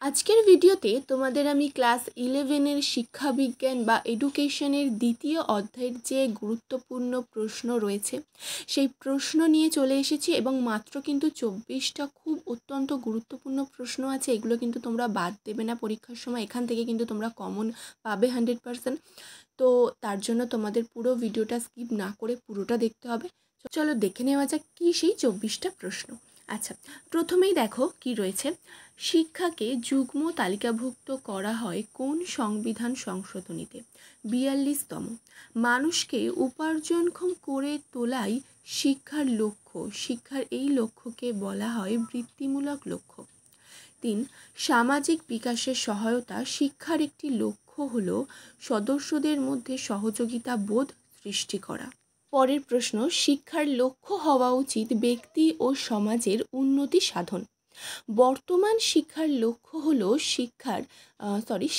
আজকের ভিডিওতে তোমাদের আমি ক্লাস 11 এর শিক্ষাবিজ্ঞান বা এডুকেশনের দ্বিতীয় অধ্যায়ের যে গুরুত্বপূর্ণ প্রশ্ন রয়েছে সেই প্রশ্ন নিয়ে চলে এসেছি এবং মাত্র কিন্তু 24টা খুব অত্যন্ত গুরুত্বপূর্ণ প্রশ্ন আছে। এগুলো কিন্তু তোমরা বাদ দেবে না পরীক্ষার সময়, এখান থেকে কিন্তু তোমরা কমন পাবে 100%। তো তার জন্য তোমাদের পুরো ভিডিওটা স্কিপ না করে পুরোটা দেখতে হবে। চলো দেখে নেওয়া যাক কী সেই 24টা প্রশ্ন। আচ্ছা, প্রথমেই দেখো কি রয়েছে। শিক্ষাকে যুগ্ম তালিকাভুক্ত করা হয় কোন সংবিধান সংশোধনীতে? 42তম। মানুষকে উপার্জনক্ষম করে তোলাই শিক্ষার লক্ষ্য। শিক্ষার এই লক্ষ্যকে বলা হয় বৃত্তিমূলক লক্ষ্য। 3. সামাজিক বিকাশের সহায়তা। শিক্ষার একটি লক্ষ্য হল সদস্যদের মধ্যে সহযোগিতা বোধ সৃষ্টি করা। পরের প্রশ্ন, শিক্ষার লক্ষ্য হওয়া উচিত ব্যক্তি ও সমাজের উন্নতি সাধন। বর্তমান শিক্ষার লক্ষ্য হল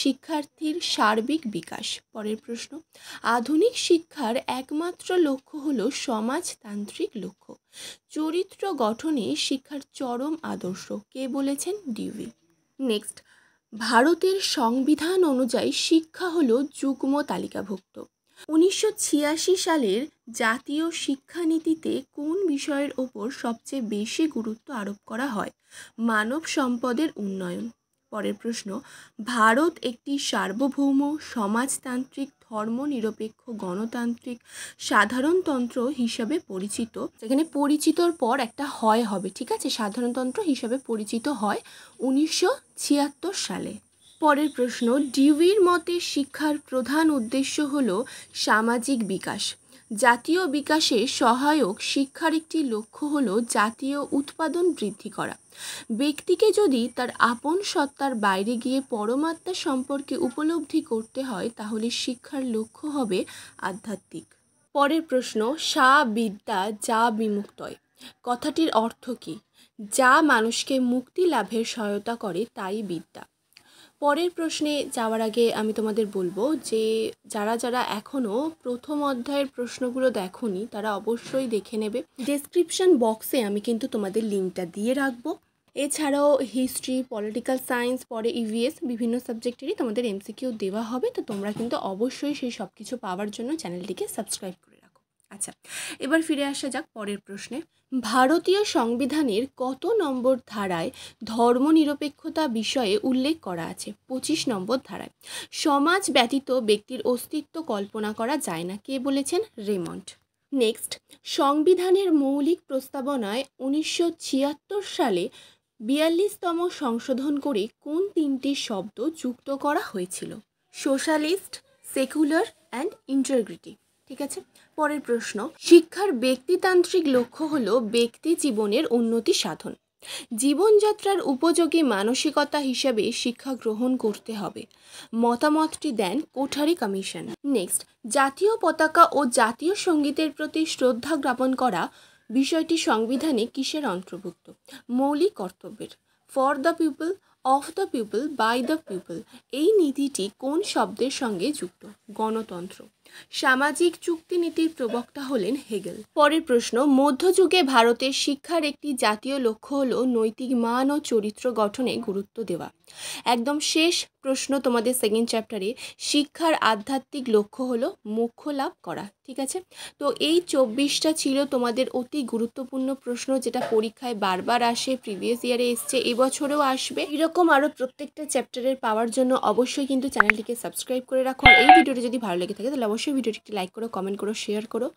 শিক্ষার্থীর সার্বিক বিকাশ। পরের প্রশ্ন, আধুনিক শিক্ষার একমাত্র লক্ষ্য হল সমাজতান্ত্রিক লক্ষ্য। চরিত্র গঠনে শিক্ষার চরম আদর্শ কে বলেছেন? ডিউই। নেক্সট, ভারতের সংবিধান অনুযায়ী শিক্ষা হল যুগ্ম তালিকাভুক্ত। 1986 সালের জাতীয় শিক্ষানীতিতে কোন বিষয়ের ওপর সবচেয়ে বেশি গুরুত্ব আরোপ করা হয়? মানব সম্পদের উন্নয়ন। পরের প্রশ্ন, ভারত একটি সার্বভৌম সমাজতান্ত্রিক ধর্মনিরপেক্ষ গণতান্ত্রিক সাধারণতন্ত্র হিসাবে পরিচিত। এখানে পরিচিতর পর একটা হয় হবে, ঠিক আছে? সাধারণতন্ত্র হিসাবে পরিচিত হয় 1976 সালে। পরের প্রশ্ন, ডিউইর মতে শিক্ষার প্রধান উদ্দেশ্য হল সামাজিক বিকাশ। জাতীয় বিকাশে সহায়ক শিক্ষার একটি লক্ষ্য হল জাতীয় উৎপাদন বৃদ্ধি করা। ব্যক্তিকে যদি তার আপন সত্তার বাইরে গিয়ে পরমাত্মা সম্পর্কে উপলব্ধি করতে হয় তাহলে শিক্ষার লক্ষ্য হবে আধ্যাত্মিক। পরের প্রশ্ন, সা বিদ্যা যা বিমুক্তয় কথাটির অর্থ কী? যা মানুষকে মুক্তি লাভের সহায়তা করে তাই বিদ্যা। পরের প্রশ্নে যাওয়ার আগে আমি তোমাদের বলবো যে যারা এখনও প্রথম অধ্যায়ের প্রশ্নগুলো দেখোনি তারা অবশ্যই দেখে নেবে। ডেসক্রিপশন বক্সে আমি কিন্তু তোমাদের লিঙ্কটা দিয়ে রাখবো। এছাড়াও হিস্ট্রি, পলিটিক্যাল সায়েন্স, পরে ইভিএস বিভিন্ন সাবজেক্টেরই তোমাদের এমসিকিউ দেওয়া হবে। তো তোমরা কিন্তু অবশ্যই সেই সব কিছু পাওয়ার জন্য চ্যানেলটিকে সাবস্ক্রাইব করে রাখো। আচ্ছা, এবার ফিরে আসা যাক পরের প্রশ্নে। ভারতীয় সংবিধানের কত নম্বর ধারায় ধর্মনিরপেক্ষতা বিষয়ে উল্লেখ করা আছে? 25 নম্বর ধারায়। সমাজ ব্যতীত ব্যক্তির অস্তিত্ব কল্পনা করা যায় না কে বলেছেন? রেমন্ড। নেক্সট, সংবিধানের মৌলিক প্রস্তাবনায় 1976 সালে 42তম সংশোধন করে কোন তিনটি শব্দ যুক্ত করা হয়েছিল? Socialist, secular and integrity. ঠিক আছে। পরের প্রশ্ন, শিক্ষার ব্যক্তিতান্ত্রিক লক্ষ্য হল ব্যক্তি জীবনের উন্নতি সাধন। জীবনযাত্রার উপযোগী মানসিকতা হিসেবে শিক্ষা গ্রহণ করতে হবে। মতামতটি দেন কোঠারি কমিশন। নেক্সট, জাতীয় পতাকা ও জাতীয় সঙ্গীতের প্রতি শ্রদ্ধা জ্ঞাপন করা বিষয়টি সংবিধানে কিসের অন্তর্ভুক্ত? মৌলিক কর্তব্যের। For the people, of the people, by the people এই নীতিটি কোন শব্দের সঙ্গে যুক্ত? গণতন্ত্র। সামাজিক চুক্তিনীতির প্রবক্তা হলেন হেগেল। পরের প্রশ্ন, মধ্যযুগে ভারতের শিক্ষার একটি জাতীয় লক্ষ্য হল নৈতিক মান ও চরিত্র গঠনে গুরুত্ব দেওয়া। একদম শেষ প্রশ্ন তোমাদের সেকেন্ড চ্যাপ্টারে, শিক্ষার আধ্যাত্মিক লক্ষ্য হলো মোক্ষ লাভ করা। ঠিক আছে। তো এই 24টা ছিল তোমাদের অতি গুরুত্বপূর্ণ প্রশ্ন, যেটা পরীক্ষায় বারবার আসে, প্রিভিয়াস ইয়ারে এসছে, এবছরেও আসবে। এরকম আরও প্রত্যেকটা চ্যাপ্টারের পাওয়ার জন্য অবশ্যই কিন্তু চ্যানেলটিকে সাবস্ক্রাইব করে রাখো। আর এই ভিডিওটি যদি ভালো লেগে থাকে তাহলে অবশ্যই ভিডিওটি লাইক করো, কমেন্ট করো, শেয়ার করো।